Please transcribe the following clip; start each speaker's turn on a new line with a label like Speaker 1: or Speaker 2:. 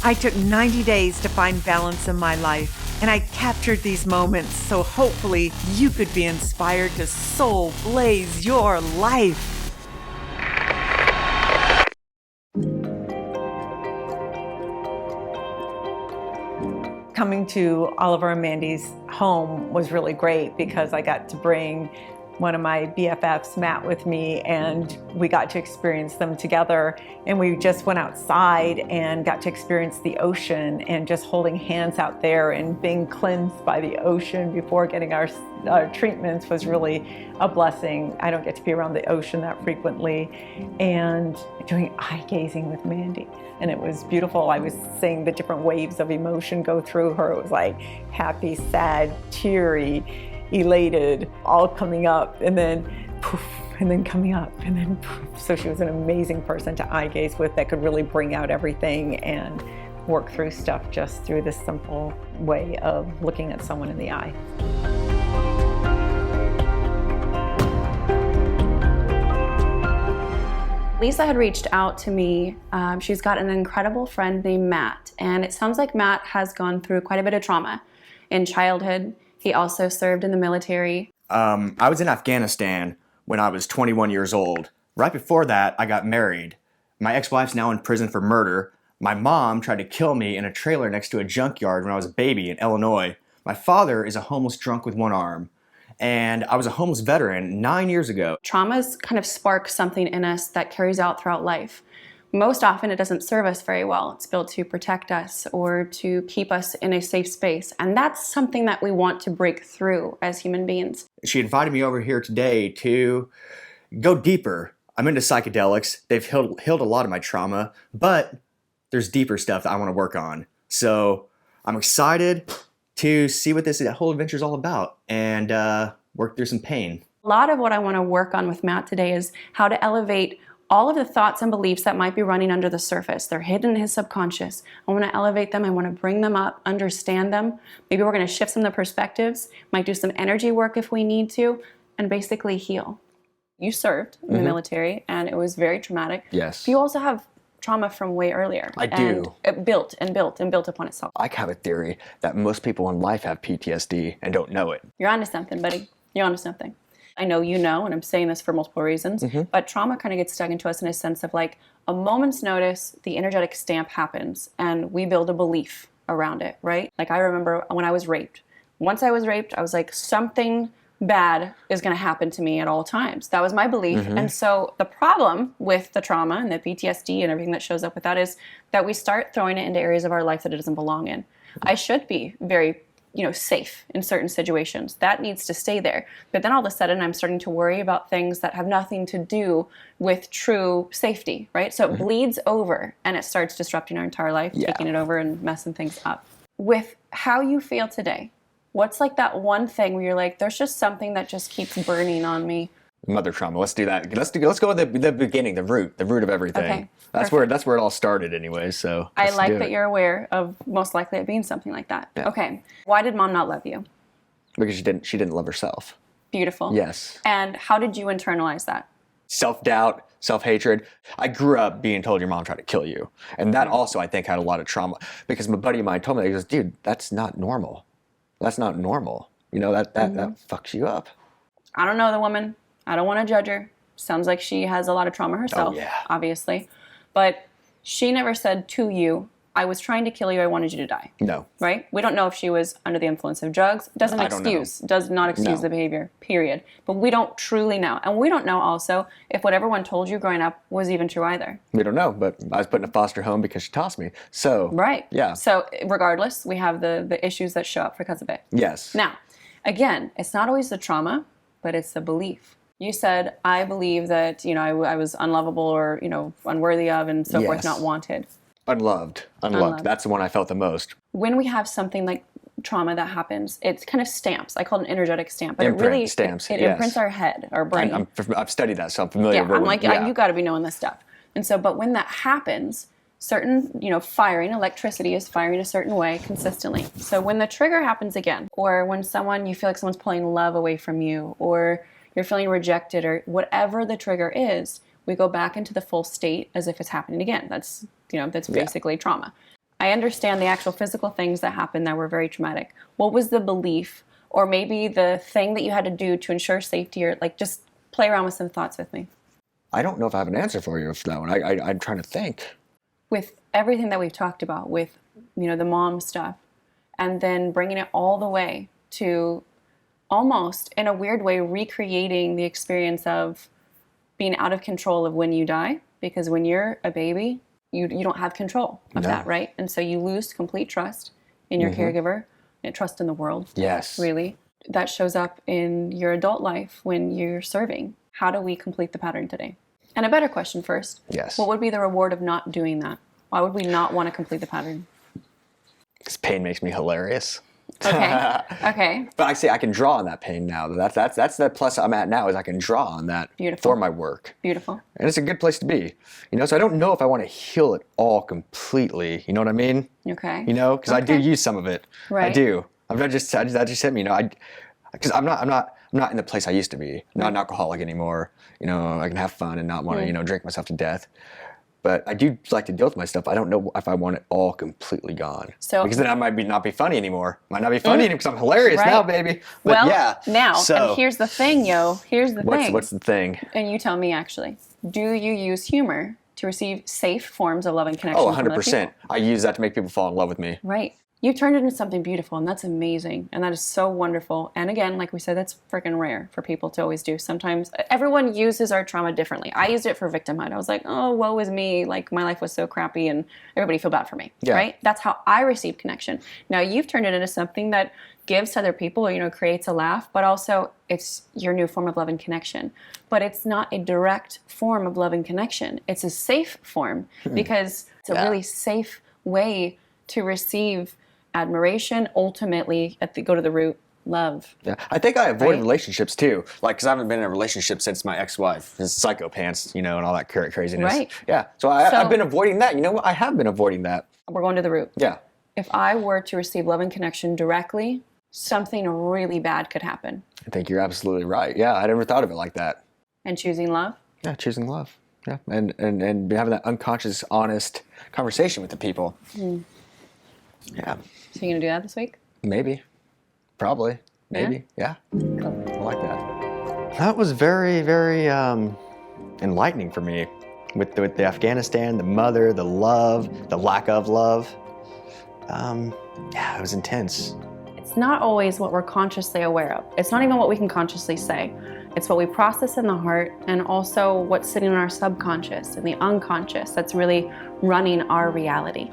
Speaker 1: I took 90 days to find balance in my life, and I captured these moments so hopefully you could be inspired to soul blaze your life. Coming to Oliver and Mandy's home was really great because I got to bring one of my BFFs, Matt, with me, and we got to experience them together. And we just went outside and got to experience the ocean, and just holding hands out there and being cleansed by the ocean before getting our treatments was really a blessing. I don't get to be around the ocean that frequently. And doing eye gazing with Mandy. And it was beautiful. I was seeing the different waves of emotion go through her. It was like happy, sad, teary, elated, all coming up, and then poof, and then coming up, and then poof. So she was an amazing person to eye gaze with that could really bring out everything and work through stuff just through this simple way of looking at someone in the eye.
Speaker 2: Lisa had reached out to me. She's got an incredible friend named Matt, and it sounds like Matt has gone through quite a bit of trauma in childhood. He also served in the military.
Speaker 3: I was in Afghanistan when I was 21 years old. Right before that, I got married. My ex-wife's now in prison for murder. My mom tried to kill me in a trailer next to a junkyard when I was a baby in Illinois. My father is a homeless drunk with one arm. And I was a homeless veteran 9 years ago.
Speaker 2: Traumas kind of spark something in us that carries out throughout life. Most often it doesn't serve us very well. It's built to protect us or to keep us in a safe space. And that's something that we want to break through as human beings.
Speaker 3: She invited me over here today to go deeper. I'm into psychedelics. They've healed a lot of my trauma, but there's deeper stuff that I want to work on. So I'm excited to see what this whole adventure is all about and work through some pain.
Speaker 2: A lot of what I want to work on with Matt today is how to elevate all of the thoughts and beliefs that might be running under the surface. They're hidden in his subconscious. I want to elevate them. I want to bring them up, understand them. Maybe we're going to shift some of the perspectives, might do some energy work if we need to, and basically heal. You served in the military, and it was very traumatic.
Speaker 4: Yes.
Speaker 2: But you also have trauma from way earlier.
Speaker 4: I do.
Speaker 2: It built and built and built upon itself.
Speaker 4: I have a theory that most people in life have PTSD and don't know it.
Speaker 2: You're onto something, buddy. You're onto something. I know you know, and I'm saying this for multiple reasons, but trauma kind of gets stuck into us in a sense of like a moment's notice, the energetic stamp happens, and we build a belief around it, right? Like I remember when I was raped. Once I was raped, I was like, something bad is going to happen to me at all times. That was my belief. And so the problem with the trauma and the PTSD and everything that shows up with that is that we start throwing it into areas of our life that it doesn't belong in. I should be very, safe in certain situations. That needs to stay there. But then all of a sudden I'm starting to worry about things that have nothing to do with true safety, right? So it bleeds over and it starts disrupting our entire life, taking it over and messing things up. With how you feel today, what's like that one thing where you're like, there's just something that just keeps burning on me?
Speaker 4: Mother trauma. Let's do that. Let's go with the beginning, the root of everything.
Speaker 2: Okay,
Speaker 4: that's where it all started, anyway. So
Speaker 2: I like that you're aware of most likely it being something like that.
Speaker 4: Yeah.
Speaker 2: Okay. Why did mom not love you?
Speaker 4: Because she didn't love herself.
Speaker 2: Beautiful.
Speaker 4: Yes.
Speaker 2: And how did you internalize that?
Speaker 4: Self-doubt, self-hatred. I grew up being told your mom tried to kill you, and that also I think had a lot of trauma. Because my buddy of mine told me, he goes, "Dude, that's not normal. That's not normal. That fucks you up."
Speaker 2: I don't know the woman. I don't want to judge her. Sounds like she has a lot of trauma herself, obviously. But she never said to you, I was trying to kill you, I wanted you to die.
Speaker 4: No.
Speaker 2: Right? We don't know if she was under the influence of drugs. Does not excuse the behavior, period. But we don't truly know. And we don't know also if what everyone told you growing up was even true either.
Speaker 4: We don't know, but I was put in a foster home because she tossed me. So.
Speaker 2: Right.
Speaker 4: Yeah.
Speaker 2: So regardless, we have the issues that show up because of it.
Speaker 4: Yes.
Speaker 2: Now, again, it's not always the trauma, but it's the belief. You said, I believe that, I was unlovable or, unworthy of and so forth, not wanted.
Speaker 4: Unloved. That's the one I felt the most.
Speaker 2: When we have something like trauma that happens, it kind of stamps. I call it an energetic stamp. But
Speaker 4: stamps,
Speaker 2: it imprints our head, our brain.
Speaker 4: I've studied that, so I'm familiar with it.
Speaker 2: I'm like, you got to be knowing this stuff. And so, but when that happens, certain, electricity is firing a certain way consistently. So when the trigger happens again, or when you feel like someone's pulling love away from you, or you're feeling rejected, or whatever the trigger is, we go back into the full state as if it's happening again. That's basically trauma. I understand the actual physical things that happened that were very traumatic. What was the belief or maybe the thing that you had to do to ensure safety, or like just play around with some thoughts with me?
Speaker 4: I don't know if I have an answer for you for that one. I'm trying to think.
Speaker 2: With everything that we've talked about, with the mom stuff, and then bringing it all the way to almost in a weird way recreating the experience of being out of control of when you die, because when you're a baby, you don't have control of that, right? And so you lose complete trust in your caregiver and trust in the world.
Speaker 4: Yes.
Speaker 2: Really. That shows up in your adult life when you're serving. How do we complete the pattern today? And a better question first.
Speaker 4: Yes.
Speaker 2: What would be the reward of not doing that? Why would we not want to complete the pattern?
Speaker 4: Because pain makes me hilarious.
Speaker 2: Okay. Okay.
Speaker 4: But I say I can draw on that pain now. That's the plus I'm at now, is I can draw on that for my work.
Speaker 2: Beautiful.
Speaker 4: And it's a good place to be. So I don't know if I want to heal it all completely. You know what I mean?
Speaker 2: Okay.
Speaker 4: Because I do use some of it.
Speaker 2: Right.
Speaker 4: I do. That just hit me. Because I'm not in the place I used to be. I'm not an alcoholic anymore. I can have fun and not want to drink myself to death. But I do like to deal with my stuff. I don't know if I want it all completely gone. Because then I might not be funny anymore. Might not be funny because I'm hilarious now, baby. But
Speaker 2: now, and here's the thing, Here's the thing.
Speaker 4: What's the thing?
Speaker 2: And you tell me, actually. Do you use humor to receive safe forms of love and connection?
Speaker 4: Oh, 100%. I use that to make people fall in love with me.
Speaker 2: Right. You've turned it into something beautiful, and that's amazing. And that is so wonderful. And again, like we said, that's freaking rare for people to always do. Sometimes everyone uses our trauma differently. I used it for victimhood. I was like, oh, woe is me. Like, my life was so crappy, and everybody feel bad for me.
Speaker 4: Yeah.
Speaker 2: Right? That's how I receive connection. Now, you've turned it into something that gives to other people, creates a laugh, but also it's your new form of love and connection. But it's not a direct form of love and connection. It's a safe form because it's a really safe way to receive admiration, ultimately, go to the root, love.
Speaker 4: Yeah, I think I avoid relationships too, because I haven't been in a relationship since my ex-wife, his psycho pants, and all that craziness.
Speaker 2: Right.
Speaker 4: Yeah, so I've been avoiding that. You know what? I have been avoiding that.
Speaker 2: We're going to the root.
Speaker 4: Yeah.
Speaker 2: If I were to receive love and connection directly, something really bad could happen.
Speaker 4: I think you're absolutely right. Yeah, I never thought of it like that.
Speaker 2: And choosing love?
Speaker 4: Yeah, choosing love. Yeah, and having that unconscious, honest conversation with the people. Yeah.
Speaker 2: So you're going to do that this week?
Speaker 4: Maybe. Probably. Maybe. Yeah. Cool. I like that. That was very, very enlightening for me with the Afghanistan, the mother, the love, the lack of love. It was intense.
Speaker 2: It's not always what we're consciously aware of. It's not even what we can consciously say. It's what we process in the heart, and also what's sitting in our subconscious and the unconscious that's really running our reality.